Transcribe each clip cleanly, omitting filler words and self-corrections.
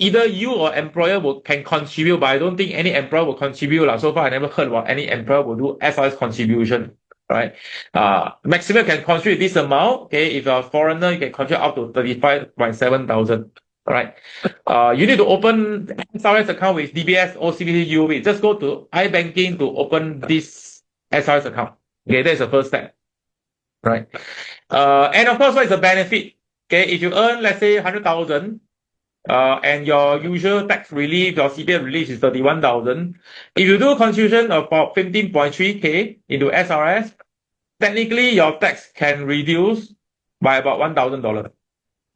either you or employer can contribute, but I don't think any employer will contribute. So far, I never heard about any employer will do SRS contribution, right? Maximum can contribute this amount. Okay, if you're a foreigner, you can contribute up to 35,700. All right. You need to open SRS account with DBS, OCBC, UOB. Just go to iBanking to open this SRS account. Okay, that's the first step. Right. And of course, what is the benefit? Okay, if you earn, let's say, 100,000, and your usual tax relief, your CPF relief is 31,000. If you do contribution of about 15.3K into SRS, technically your tax can reduce by about $1,000.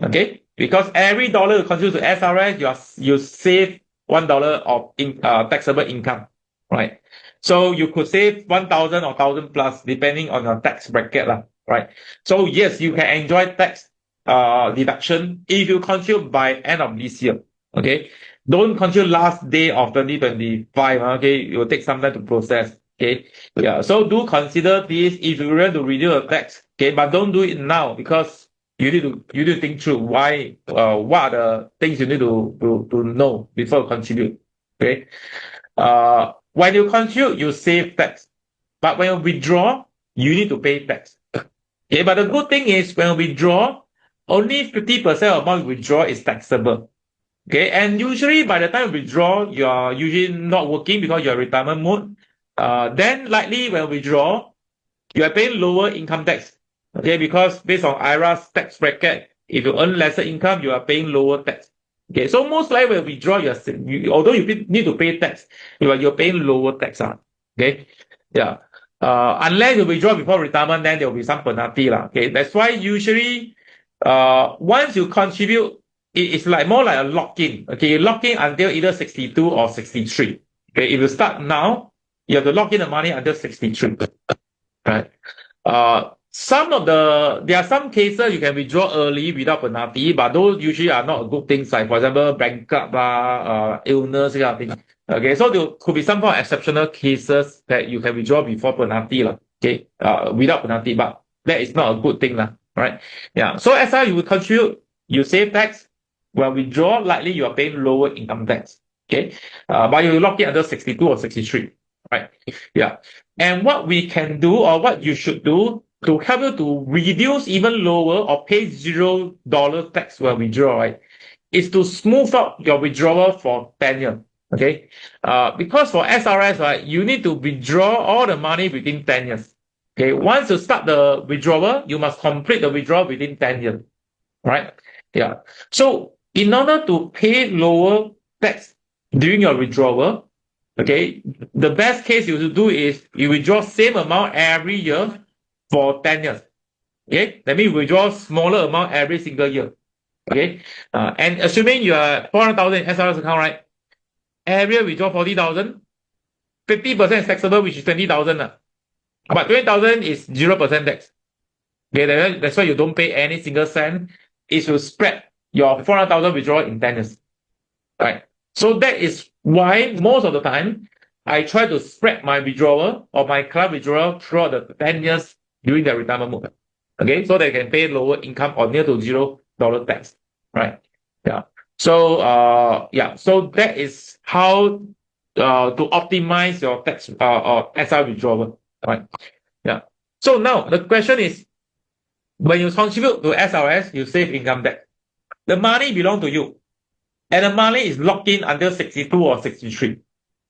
Okay, because every dollar you contribute to SRS, you save $1 of taxable income, right? So you could save 1,000 or 1,000 plus depending on your tax bracket, right? So yes, you can enjoy tax deduction if you contribute by end of this year. Okay, don't contribute last day of 2025. Okay, it will take some time to process. Okay, yeah. So do consider this if you want to reduce the tax. Okay, but don't do it now because you need to think through why. What are the things you need to know before you contribute. Okay, when you contribute, you save tax, but when you withdraw, you need to pay tax. Okay, but the good thing is when you withdraw, only 50% of amount you withdraw is taxable. Okay, and usually by the time you withdraw, you are usually not working because you're retirement mode. Then likely when you withdraw, you are paying lower income tax. Okay, because based on IRA's tax bracket, if you earn lesser income, you are paying lower tax. Okay, so most likely when you withdraw, although you need to pay tax, you're paying lower tax. Okay, yeah. Unless you withdraw before retirement, then there will be some penalty. Okay, that's why usually once you contribute, it's like more like a lock-in. Okay, you lock in until either 62 or 63. Okay, if you start now, you have to lock in the money until 63. Right. There are some cases you can withdraw early without penalty, but those usually are not good things, like for example, bankrupt, illness, kind of thing. Okay, so there could be some kind of exceptional cases that you can withdraw before penalty, okay, without penalty, but that is not a good thing, right? Yeah. So as you will contribute, you save tax. When withdraw, likely you are paying lower income tax. Okay, but you lock it under 62 or 63, right? Yeah. And what we can do, or what you should do to help you to reduce even lower or pay $0 tax when withdraw, right, is to smooth out your withdrawal for 10 years. Okay, because for SRS, right, you need to withdraw all the money within 10 years. Okay, once you start the withdrawal, you must complete the withdrawal within 10 years, right? Yeah. So in order to pay lower tax during your withdrawal, okay, the best case you should do is you withdraw same amount every year for 10 years. Okay, that means withdraw smaller amount every single year. Okay, and assuming you are 400,000 in SRS account, right? Every year withdraw 40,000, 50% is taxable, which is 20,000. But 20,000 is 0% tax. Okay, that's why you don't pay any single cent. It will spread your 400,000 withdrawal in 10 years. Right. So that is why most of the time I try to spread my withdrawal or my client withdrawal throughout the 10 years during their retirement mode. Okay, so they can pay lower income or near to $0 tax. Right. Yeah. So so that is how to optimize your tax or SR withdrawal. Right. Yeah. So now the question is, when you contribute to SRS, you save income tax. The money belongs to you, and the money is locked in until 62 or 63.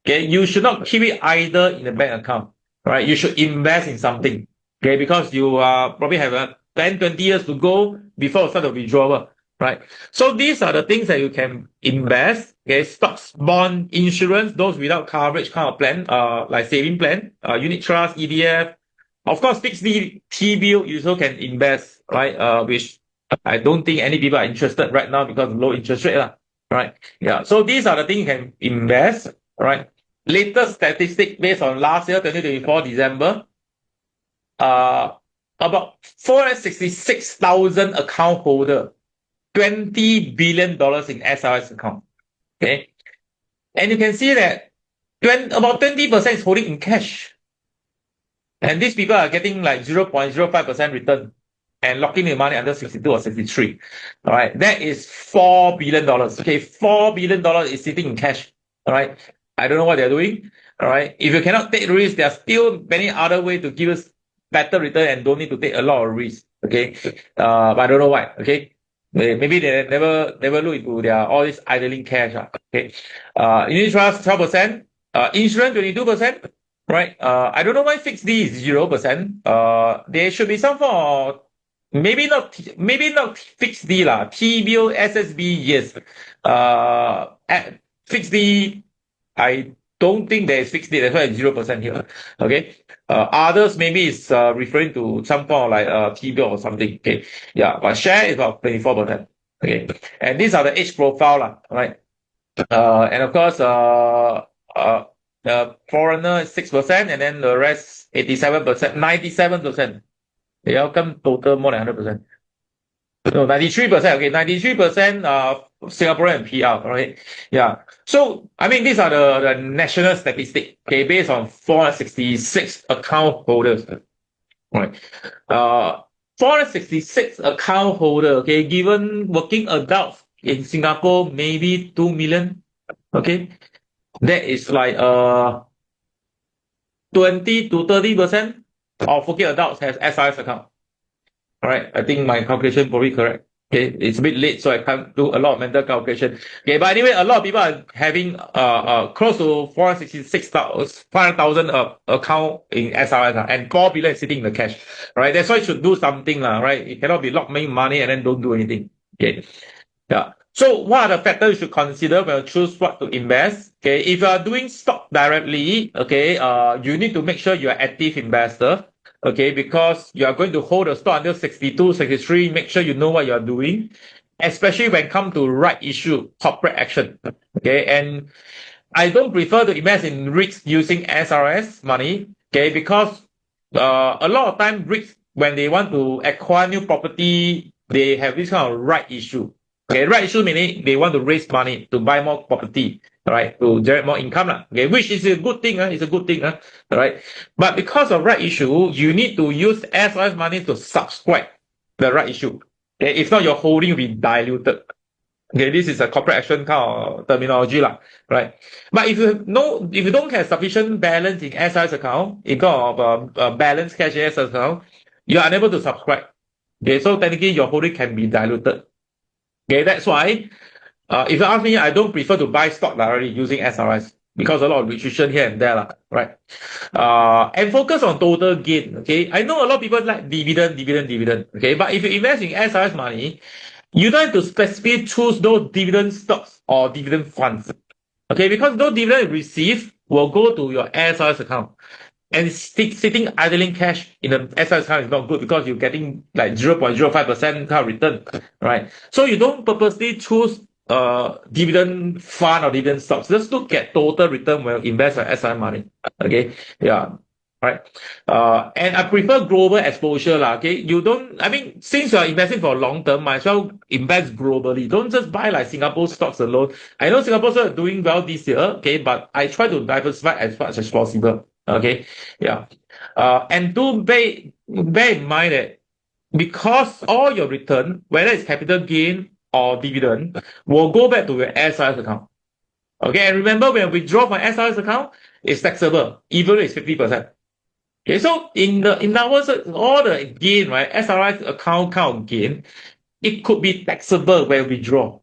Okay, you should not keep it either in the bank account. Right, you should invest in something. Okay, because you probably have 10, 20 years to go before you start the withdrawal. Right, so these are the things that you can invest. Okay, stocks, bond, insurance, those without coverage kind of plan, like saving plan, unit trust, ETF. Of course, fixed T-bill you also can invest, right? Which I don't think any people are interested right now because of low interest rate, right? Yeah. So these are the things you can invest, right? Latest statistic based on last year, 2024 December, about 466,000 account holder, $20 billion in SRS account. Okay, and you can see that about 20% is holding in cash. And these people are getting like 0.05% return and locking the money until 62 or 63. All right. That is $4 billion. Okay. $4 billion is sitting in cash. All right. I don't know what they're doing. All right. If you cannot take risk, there are still many other ways to give us better return and don't need to take a lot of risk. Okay. But I don't know why. Okay. Maybe they never look into their all this idling cash. Okay. Unit trust 12%. Insurance 22%. Right. I don't know why fixed D is 0%. There should be some form of maybe not fixed D lah. T-bill, SSB, yes. Fixed D, I don't think there is fixed D. That's why it's 0% here. Okay. Others maybe it's referring to some form of like T-bill or something. Okay. Yeah. But share is about 24%. Okay. And these are the age profile lah. Right. And of course, the foreigner is 6%, and then the rest 87%, 97%. How come total more than 100%? No, 93%. Okay, 93% Singaporean and PR. Right? Yeah. So I mean, these are the national statistics. Okay, based on 466 account holders. Right. 466 account holder. Okay, given working adults in Singapore, maybe 2 million. Okay. That is like 20 to 30% of working adults has SRS account. All right, I think my calculation probably correct. Okay, it's a bit late, so I can't do a lot of mental calculation. Okay, but anyway, a lot of people are having close to 500,000 account in SRS, and 4 billion is sitting in the cash. Right, that's why you should do something, right? You cannot be locked making money and then don't do anything. Okay, yeah. So what are the factors you should consider when you choose what to invest? Okay, if you are doing stock directly, okay, you need to make sure you are active investor, okay, because you are going to hold the stock until 62, 63, make sure you know what you are doing, especially when it comes to right issue, corporate action, okay, and I don't prefer to invest in REITs using SRS money, okay, because a lot of time REITs, when they want to acquire new property, they have this kind of right issue. Okay, right issue meaning they want to raise money to buy more property, right, to generate more income, okay, which is a good thing, it's a good thing, right. But because of right issue, you need to use SRS money to subscribe the right issue. Okay, if not, your holding will be diluted. Okay, this is a corporate action kind of terminology, right. But if you don't have sufficient balance in SRS account, in kind of balanced cash in SRS account, you are unable to subscribe. Okay, so technically your holding can be diluted. Okay, that's why, if you ask me, I don't prefer to buy stock directly using SRS because a lot of restriction here and there, right? And focus on total gain. Okay, I know a lot of people like dividend. Okay, but if you invest in SRS money, you don't have to specifically choose those dividend stocks or dividend funds. Okay, because those dividends received will go to your SRS account. And sitting idling cash in the SRS account is not good because you're getting like 0.05% kind of return, right? So you don't purposely choose dividend fund or dividend stocks. Just look at total return when you invest your SRS money. Okay, yeah, right. And I prefer global exposure, okay. Since you are investing for long term, might as well invest globally. Don't just buy like Singapore stocks alone. I know Singapore stocks are doing well this year, okay, but I try to diversify as much as possible. Okay, yeah. And do bear in mind that because all your return, whether it's capital gain or dividend, will go back to your SRS account. Okay, and remember when we withdraw from SRS account, it's taxable, even if it's 50%. Okay, so in our words, all the gain, right, SRS account kind of gain, it could be taxable when we withdraw.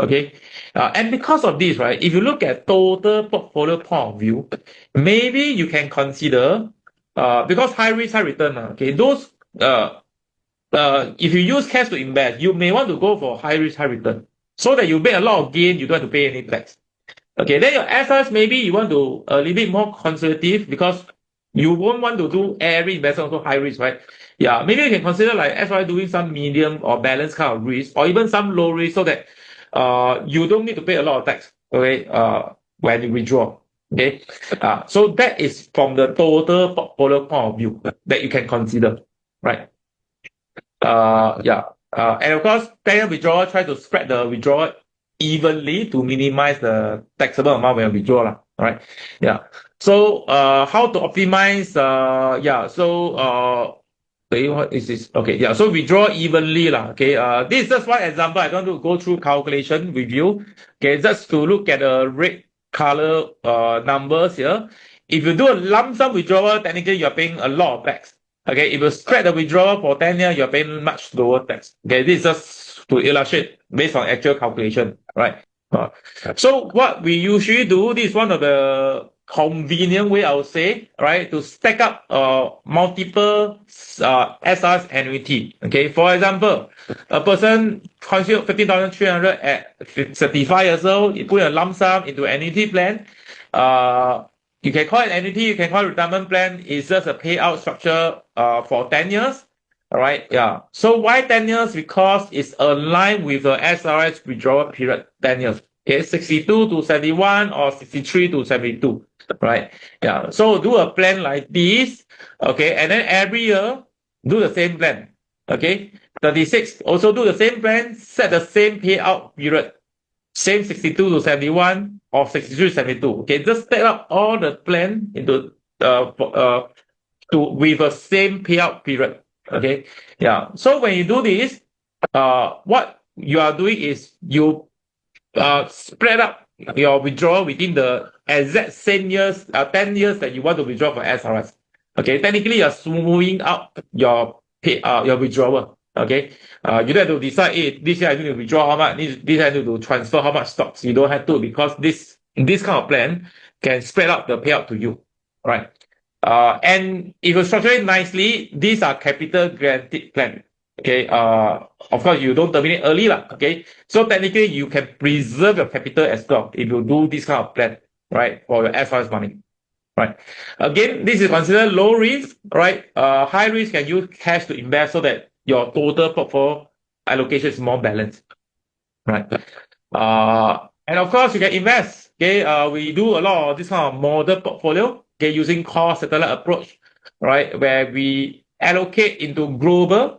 Okay, and because of this, right, if you look at total portfolio point of view, maybe you can consider, because high risk, high return, okay, those, if you use cash to invest, you may want to go for high risk, high return, so that you make a lot of gain, you don't have to pay any tax. Okay, then your SRS, maybe you want to a little bit more conservative because you won't want to do every investment also high risk, right? Yeah, maybe you can consider like SRS doing some medium or balanced kind of risk, or even some low risk, so that you don't need to pay a lot of tax, okay, when you withdraw. Okay, so that is from the total portfolio point of view that you can consider, right? Yeah, and of course, plan withdrawal, try to spread the withdrawal evenly to minimize the taxable amount when you withdraw, all right? Yeah. So how to optimize? Yeah. So Okay, what is this? Okay, yeah. So withdraw evenly lah. Okay, this is just one example. I don't want to go through calculation with you. Okay, just to look at the red color numbers here. If you do a lump sum withdrawal, technically you're paying a lot of tax. Okay, if you spread the withdrawal for 10 years, you're paying much lower tax. Okay, this is just to illustrate based on actual calculation, right? So what we usually do, this is one of the convenient way I would say, right, to stack up multiple SRS annuity. Okay, for example, a person consumed 15,300 at 35 years old, you put a lump sum into annuity plan. You can call it annuity, you can call it retirement plan. It's just a payout structure for 10 years. All right, yeah. So why 10 years? Because it's aligned with the SRS withdrawal period, 10 years. Okay, 62 to 71 or 63 to 72. Right, yeah. So do a plan like this. Okay, and then every year do the same plan. Okay, 36 also do the same plan, set the same payout period, same 62 to 71 or 63 to 72. Okay, just set up all the plan into with the same payout period. Okay, yeah. So when you do this, what you are doing is you spread up your withdrawal within the exact same years, 10 years that you want to withdraw for SRS. Okay, technically you're smoothing out your withdrawal. Okay, you don't have to decide, hey, this year I need to withdraw how much, this year I need to transfer how much stocks. You don't have to, because this kind of plan can spread out the payout to you, right? And if you structure it nicely, these are capital guaranteed plan. Okay, of course you don't terminate early lah. Okay, so technically you can preserve your capital as well if you do this kind of plan, right, for your SRS money, right? Again, this is considered low risk, right? High risk can use cash to invest so that your total portfolio allocation is more balanced, right? And of course you can invest. Okay, we do a lot of this kind of model portfolio. Okay, using cost satellite approach, right, where we allocate into global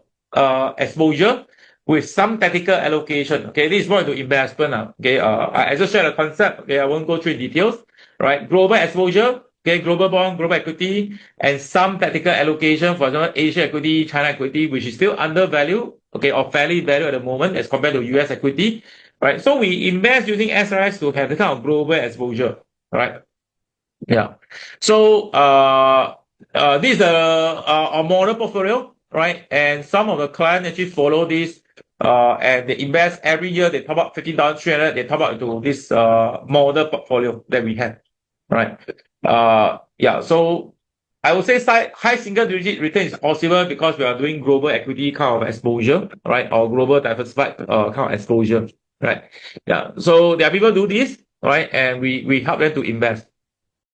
exposure with some tactical allocation. Okay, this is more into investment. Okay, I just share the concept. Okay, I won't go through details. Right, global exposure. Okay, global bond, global equity, and some tactical allocation. For example, Asia equity, China equity, which is still undervalued. Okay, or fairly valued at the moment as compared to US equity. Right, so we invest using SRS to have the kind of global exposure. Right. Yeah. So this is a model portfolio, right? And some of the clients actually follow this, and they invest every year. They top up 15,300. They top up into this model portfolio that we have, right? Yeah. So I would say high single-digit return is possible because we are doing global equity kind of exposure, right? Or global diversified kind of exposure, right? Yeah. So there are people do this, right? And we help them to invest.